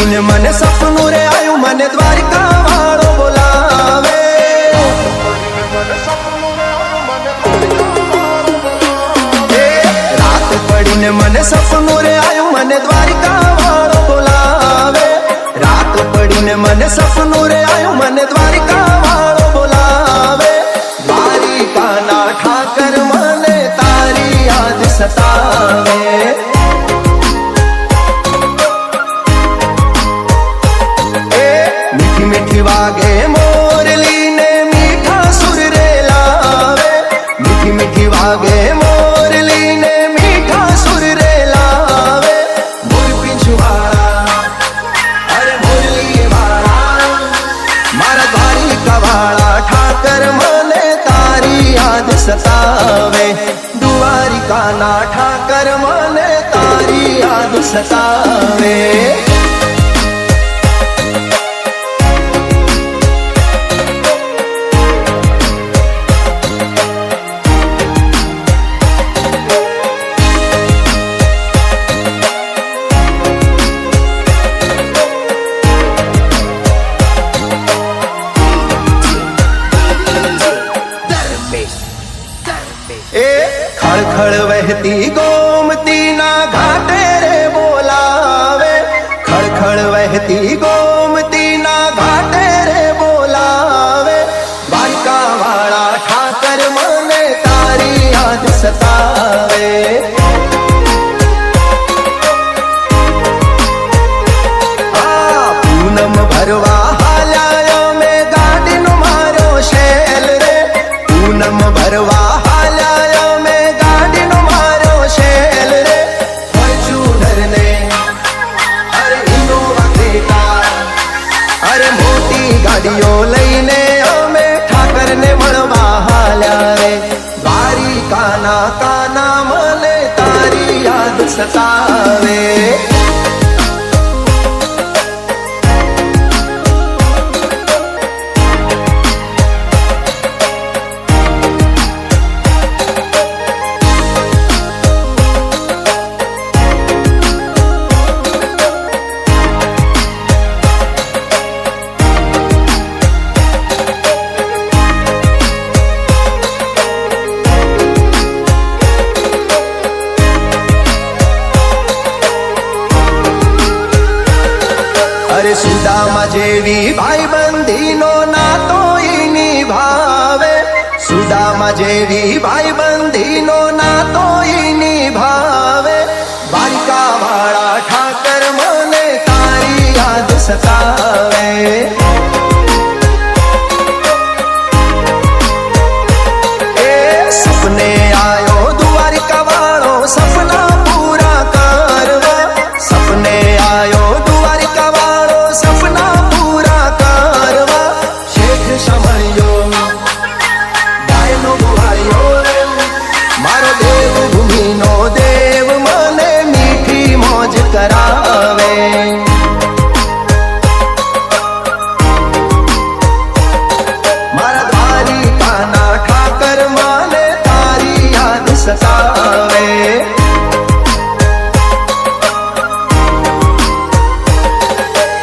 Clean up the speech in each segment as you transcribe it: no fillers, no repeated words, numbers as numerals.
पड़ीने मने सपनू रे आयु मने द्वारिका वाळो बोलावे। रात पड़ीने मने सपनू रे आयु मने द्वारिका वाळो बोलावे। रात पड़ीने मने सपनू रे आयु मने द्वारिका वाळो बोलावे। द्वारिका ना ठाकर मने तारी याद सतावे। मीठी मीठी वागे मोरली ने मीठा सुर रे लावे। मीठी मीठी वागे मोरली ने मीठा सुर रे लावे। मोर पिछवाड़ा अरे मोरली वाला मारा द्वारिका वाला ठाकर मने तारी याद सतावे। द्वारिका ना ठाकर मने तारी याद सतावे। खड़ खड़ बहती गोमती ना घाटे रे बोलावे। खड़ खड़ बहती गोमती ना घाटे रे बोलावे। द्वारिका वाला ठाकर मने तारी याद सतावे। पूनम भरवा हालायो में गाड़ी नु मारो शेल रे। पूनम भरवा गाड़ियों लईने अमे ठाकर ने मळवा हाल्या रे। द्वारिका ना काना मने तारी याद सतावे। अरे सुदामा जेवी भाई बंधी नो नातो ई निभावे। सुदामा जेवी भाई बंधी नो नातो ई निभावे। द्वारिका वाला ठाकर मने तारी याद सतावे। सपने आयो द्वारिका वालो सपना पूरा करवा। सपने आयो द्वारिका वालो सपना पूरा करवा। शेख समयो गायनो बुहायो मारो देव भूमि नो देव मने मीठी मौज करावे। मारा द्वारिका ना ठाकर मने तारी याद सतावे।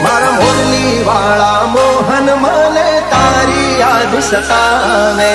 मारा मुरली वाला मोहन मने तारी याद सतावे।